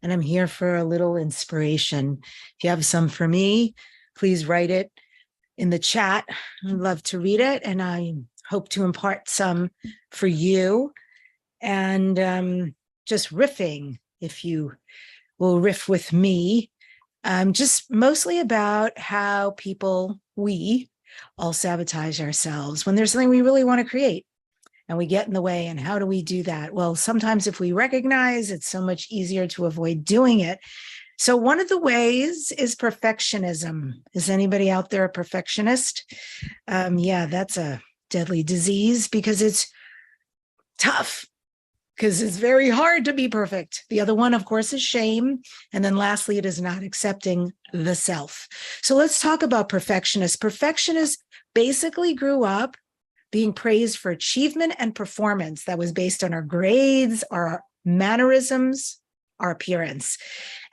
and I'm here for a little inspiration. If you have some for me, please write it in the chat. I'd love to read it, and I hope to impart some for you. And just riffing, if you will riff with me, just mostly about how we all sabotage ourselves when there's something we really want to create. And we get in the way. And how do we do that? Well, sometimes if we recognize, it's so much easier to avoid doing it. So one of the ways is perfectionism. Is anybody out there a perfectionist? Yeah, that's a deadly disease because it's tough, because it's very hard to be perfect. The other one, of course, is shame. And then lastly, it is not accepting the self. So let's talk about perfectionists. Perfectionists basically grew up being praised for achievement and performance that was based on our grades, our mannerisms, our appearance.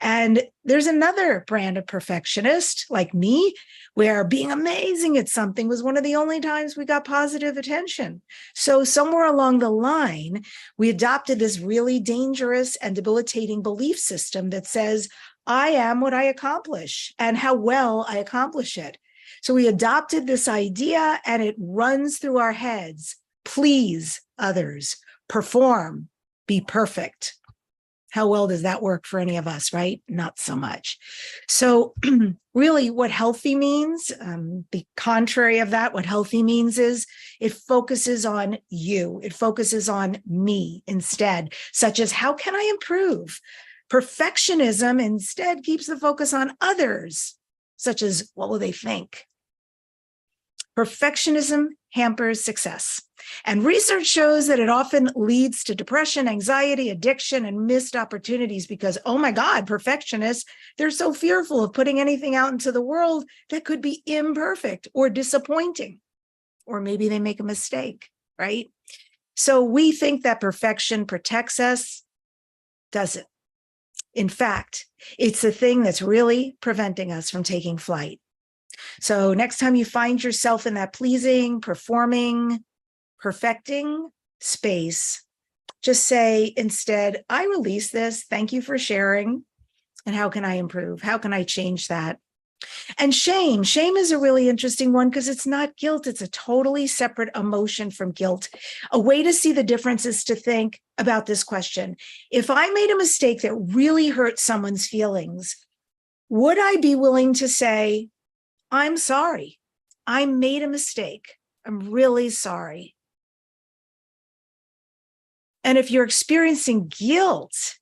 And there's another brand of perfectionist like me, where being amazing at something was one of the only times we got positive attention. So somewhere along the line, we adopted this really dangerous and debilitating belief system that says, I am what I accomplish and how well I accomplish it. So we adopted this idea and it runs through our heads. Please others, perform, be perfect. How well does that work for any of us, right? Not so much. So really what healthy means, the contrary of that, what healthy means is it focuses on you. It focuses on me instead, such as how can I improve? Perfectionism instead keeps the focus on others, such as what will they think? Perfectionism hampers success. And research shows that it often leads to depression, anxiety, addiction, and missed opportunities because, oh my God, perfectionists, they're so fearful of putting anything out into the world that could be imperfect or disappointing. Or maybe they make a mistake, right? So we think that perfection protects us. Doesn't. In fact, it's the thing that's really preventing us from taking flight. So next time you find yourself in that pleasing, performing, perfecting space, just say instead, I release this. Thank you for sharing. And how can I improve? How can I change that? And shame is a really interesting one because it's not guilt. It's a totally separate emotion from guilt. A way to see the difference is to think about this question. If I made a mistake that really hurt someone's feelings, would I be willing to say, I'm sorry, I made a mistake. I'm really sorry. And if you're experiencing guilt,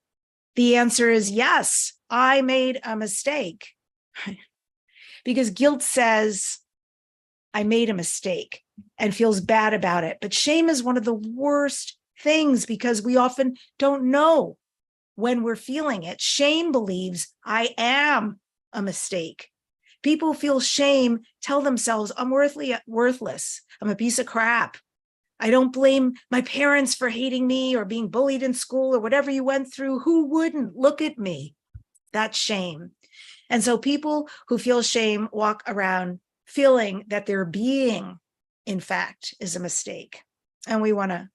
the answer is yes, I made a mistake. Because guilt says, I made a mistake and feels bad about it. But shame is one of the worst things because we often don't know when we're feeling it. Shame believes I am a mistake. People feel shame, tell themselves, I'm worthless. I'm a piece of crap. I don't blame my parents for hating me or being bullied in school or whatever you went through. Who wouldn't? Look at me. That's shame. And so people who feel shame walk around feeling that their being, in fact, is a mistake. And we want to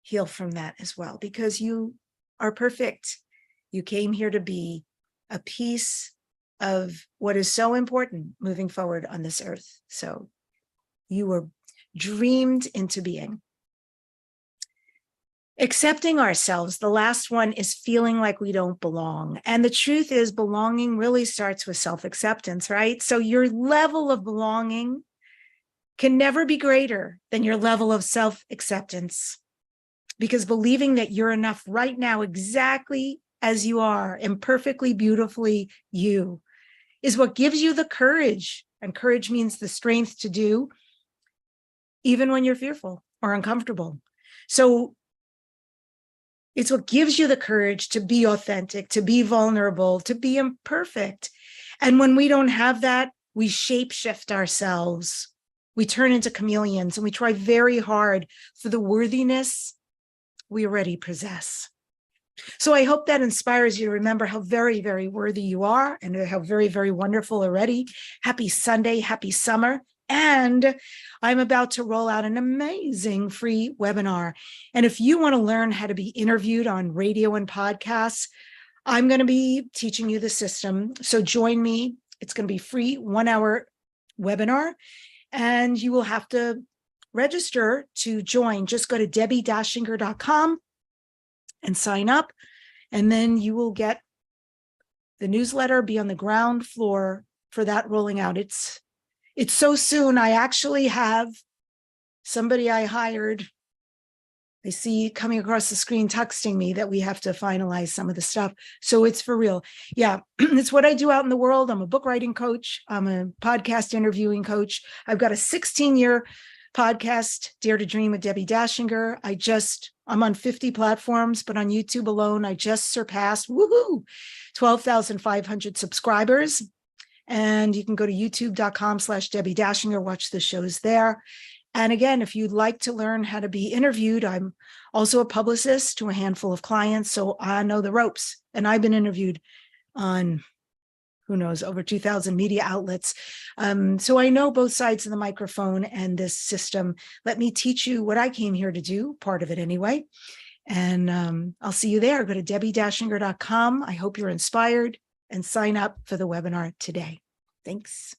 heal from that as well because you are perfect. You came here to be a piece of what is so important moving forward on this earth. So you were dreamed into being. Accepting ourselves, the last one is feeling like we don't belong. And the truth is belonging really starts with self-acceptance, right? So your level of belonging can never be greater than your level of self-acceptance because believing that you're enough right now exactly as you are and perfectly, beautifully you is what gives you the courage. And courage means the strength to do even when you're fearful or uncomfortable. So it's what gives you the courage to be authentic, to be vulnerable, to be imperfect. And when we don't have that, we shapeshift ourselves. We turn into chameleons and we try very hard for the worthiness we already possess. So I hope that inspires you to remember how very, very worthy you are and how very, very wonderful already. Happy Sunday, happy summer. And I'm about to roll out an amazing free webinar. And if you want to learn how to be interviewed on radio and podcasts, I'm going to be teaching you the system. So join me. It's going to be free 1-hour webinar, and you will have to register to join. Just go to debbidachinger.com and sign up, and then you will get the newsletter, be on the ground floor for that rolling out. It's so soon. I actually have somebody I hired. I see coming across the screen texting me that we have to finalize some of the stuff. So it's for real. Yeah, it's what I do out in the world. I'm a book writing coach. I'm a podcast interviewing coach. I've got a 16-year podcast, Dare to Dream with Debbi Dachinger. I'm on 50 platforms, but on YouTube alone, I just surpassed 12,500 subscribers. And you can go to youtube.com/Debbi Dachinger, watch the shows there. And again, if you'd like to learn how to be interviewed, I'm also a publicist to a handful of clients, so I know the ropes. And I've been interviewed on, who knows, over 2,000 media outlets. So I know both sides of the microphone and this system. Let me teach you what I came here to do, part of it anyway. And I'll see you there. Go to debbidachinger.com. I hope you're inspired and sign up for the webinar today. Thanks.